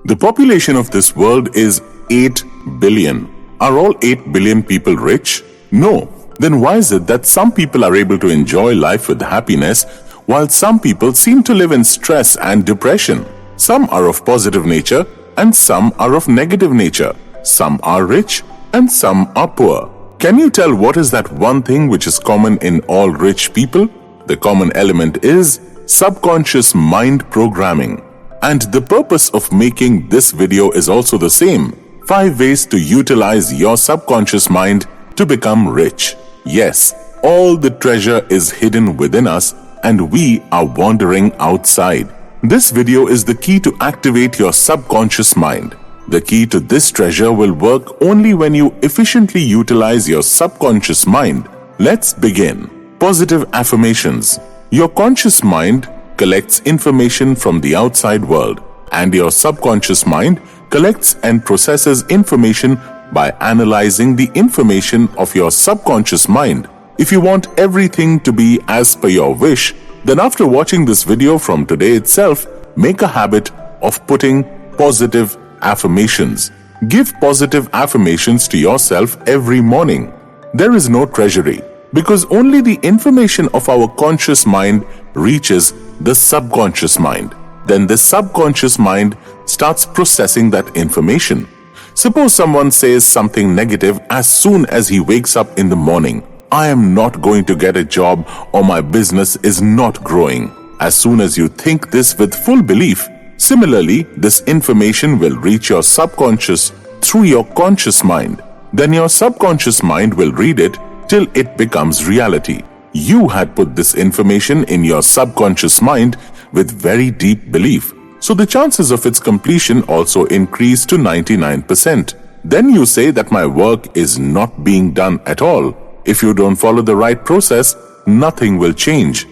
The population of this world is 8 billion. Are all 8 billion people rich? No. Then why is it that some people are able to enjoy life with happiness, while some people seem to live in stress and depression? Some are of positive nature and some are of negative nature. Some are rich and some are poor. Can you tell what is that one thing which is common in all rich people? The common element is subconscious mind programming. And the purpose of making this video is also the same. 5 ways to utilize your subconscious mind to become rich. Yes, all the treasure is hidden within us and we are wandering outside. This video is the key to activate your subconscious mind. The key to this treasure will work only when you efficiently utilize your subconscious mind. Let's begin. Positive affirmations. Your conscious mind collects information from the outside world, and your subconscious mind collects and processes information by analyzing the information of your subconscious mind. If you want everything to be as per your wish, then after watching this video from today itself, make a habit of putting positive affirmations. Give positive affirmations to yourself every morning. There is no treasury, because only the information of our conscious mind reaches the subconscious mind. Then the subconscious mind starts processing that information. Suppose someone says something negative as soon as he wakes up in the morning. I am not going to get a job, or my business is not growing. As soon as you think this with full belief, similarly, this information will reach your subconscious through your conscious mind. Then your subconscious mind will read it till it becomes reality. You had put this information in your subconscious mind with very deep belief, so the chances of its completion also increase to 99%. Then you say that my work is not being done at all. If you don't follow the right process, nothing will change.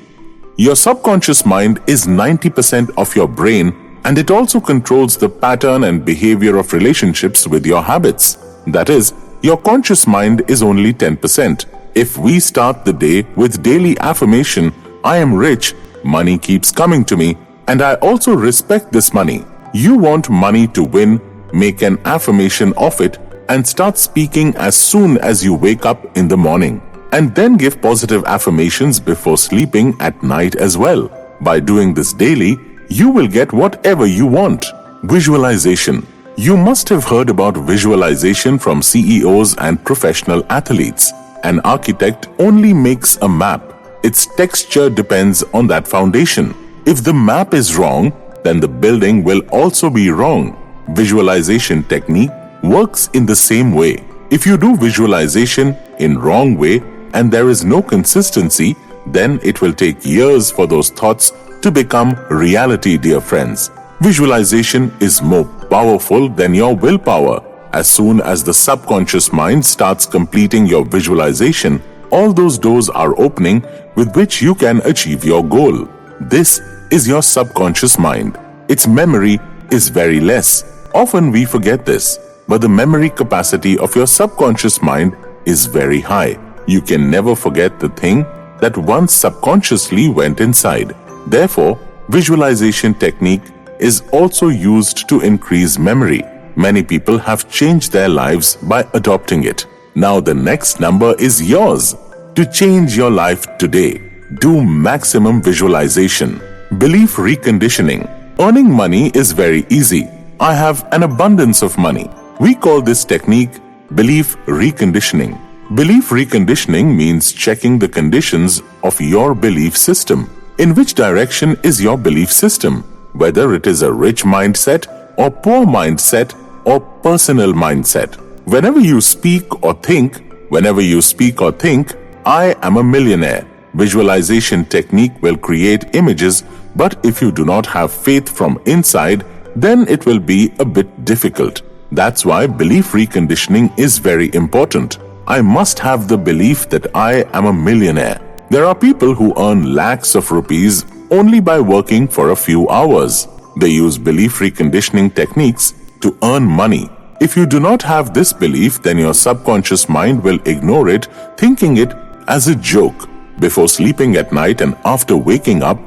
Your subconscious mind is 90% of your brain, and it also controls the pattern and behavior of relationships with your habits. That is, your conscious mind is only 10%. If we start the day with daily affirmation, I am rich, money keeps coming to me, and I also respect this money. You want money to win, make an affirmation of it, and start speaking as soon as you wake up in the morning. And then give positive affirmations before sleeping at night as well. By doing this daily, you will get whatever you want. Visualization. You must have heard about visualization from CEOs and professional athletes. An architect only makes a map. Its texture depends on that foundation. If the map is wrong, then the building will also be wrong. Visualization technique works in the same way. If you do visualization in wrong way and there is no consistency, then it will take years for those thoughts to become reality, dear friends. Visualization is more powerful than your willpower. As soon as the subconscious mind starts completing your visualization, all those doors are opening with which you can achieve your goal. This is your subconscious mind. Its memory is very less. Often we forget this, but the memory capacity of your subconscious mind is very high. You can never forget the thing that once subconsciously went inside. Therefore, visualization technique is also used to increase memory. Many people have changed their lives by adopting it. Now the next number is yours. To change your life today, do maximum visualization. Belief reconditioning. Earning money is very easy. I have an abundance of money. We call this technique belief reconditioning. Belief reconditioning means checking the conditions of your belief system. In which direction is your belief system? Whether it is a rich mindset or poor mindset or personal mindset. Whenever you speak or think, I am a millionaire. Visualization technique will create images, but if you do not have faith from inside, then it will be a bit difficult. That's why belief reconditioning is very important. I must have the belief that I am a millionaire. There are people who earn lakhs of rupees only by working for a few hours. They use belief reconditioning techniques to earn money. If you do not have this belief, then your subconscious mind will ignore it, thinking it as a joke. Before sleeping at night and after waking up,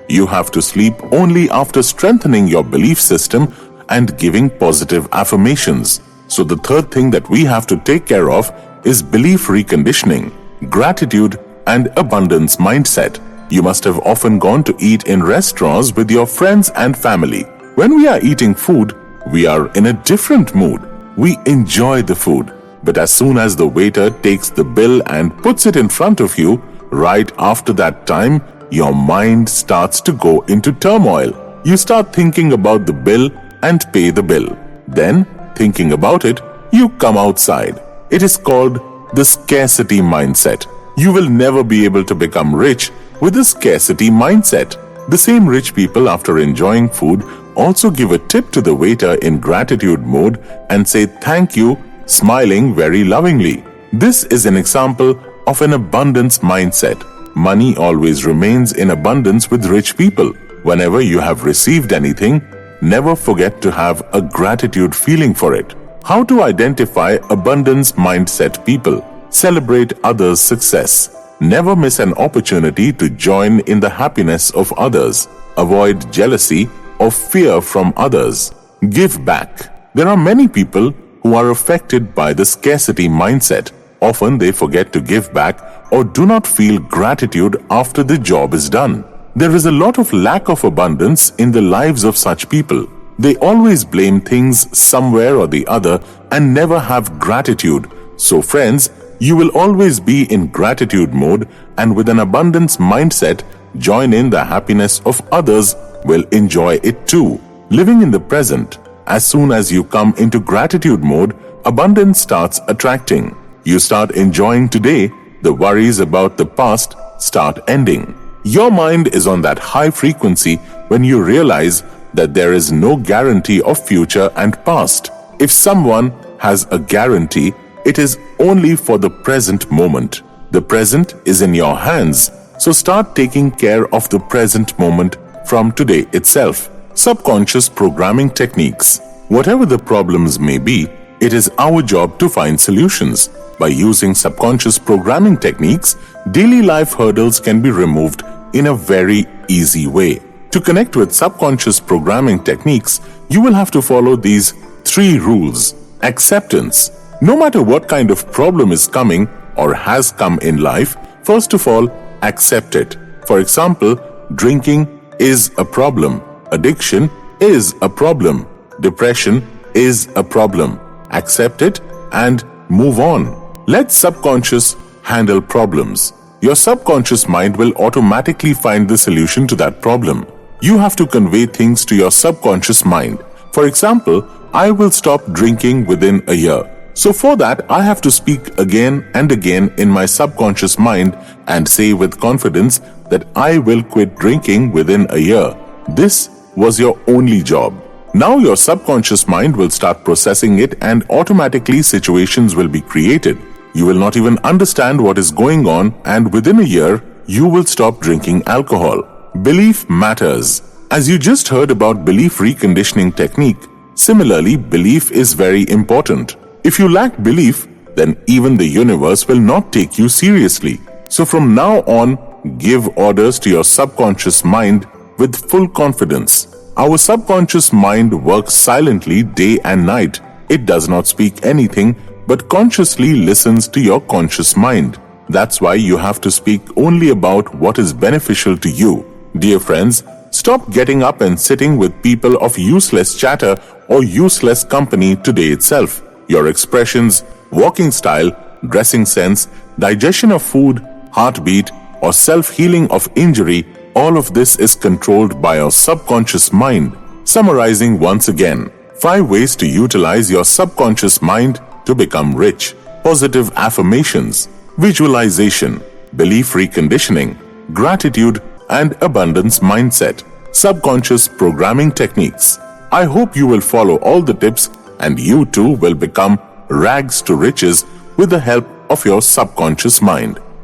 you have to sleep only after strengthening your belief system and giving positive affirmations. So the third thing that we have to take care of is belief reconditioning, gratitude, and abundance mindset. You must have often gone to eat in restaurants with your friends and family. When we are eating food, we are in a different mood. We enjoy the food. But as soon as the waiter takes the bill and puts it in front of you, right after that time, your mind starts to go into turmoil. You start thinking about the bill and pay the bill. Then, thinking about it, you come outside. It is called the scarcity mindset. You will never be able to become rich with a scarcity mindset. The same rich people, after enjoying food, also give a tip to the waiter in gratitude mode and say thank you, smiling very lovingly. This is an example of an abundance mindset. Money always remains in abundance with rich people. Whenever you have received anything, never forget to have a gratitude feeling for it. How to identify abundance mindset people? Celebrate others' success. Never miss an opportunity to join in the happiness of others. Avoid jealousy or fear from others. Give back. There are many people who are affected by the scarcity mindset. Often they forget to give back or do not feel gratitude after the job is done. There is a lot of lack of abundance in the lives of such people. They always blame things somewhere or the other and never have gratitude. So friends, you will always be in gratitude mode, and with an abundance mindset, join in the happiness of others will enjoy it too. Living in the present. As soon as you come into gratitude mode, abundance starts attracting. You start enjoying today, the worries about the past start ending. Your mind is on that high frequency when you realize that there is no guarantee of future and past. If someone has a guarantee, it is only for the present moment. The present is in your hands, so start taking care of the present moment from today itself. Subconscious programming techniques. Whatever the problems may be, it is our job to find solutions. By using subconscious programming techniques, daily life hurdles can be removed in a very easy way. To connect with subconscious programming techniques, you will have to follow these 3 rules. Acceptance. No matter what kind of problem is coming or has come in life, first of all, accept it. For example, drinking is a problem. Addiction is a problem. Depression is a problem. Accept it and move on. Let subconscious handle problems. Your subconscious mind will automatically find the solution to that problem. You have to convey things to your subconscious mind. For example, I will stop drinking within a year. So for that, I have to speak again and again in my subconscious mind and say with confidence that I will quit drinking within a year. This was your only job. Now your subconscious mind will start processing it and automatically situations will be created. You will not even understand what is going on, and within a year, you will stop drinking alcohol. Belief matters. As you just heard about belief reconditioning technique, similarly, belief is very important. If you lack belief, then even the universe will not take you seriously. So from now on, give orders to your subconscious mind with full confidence. Our subconscious mind works silently day and night. It does not speak anything, but consciously listens to your conscious mind. That's why you have to speak only about what is beneficial to you. Dear friends, stop getting up and sitting with people of useless chatter or useless company today itself. Your expressions, walking style, dressing sense, digestion of food, heartbeat, or self-healing of injury, all of this is controlled by your subconscious mind. Summarizing once again, 5 ways to utilize your subconscious mind to become rich. Positive affirmations, visualization, belief reconditioning, gratitude and abundance mindset, subconscious programming techniques. I hope you will follow all the tips and you too will become rags to riches with the help of your subconscious mind.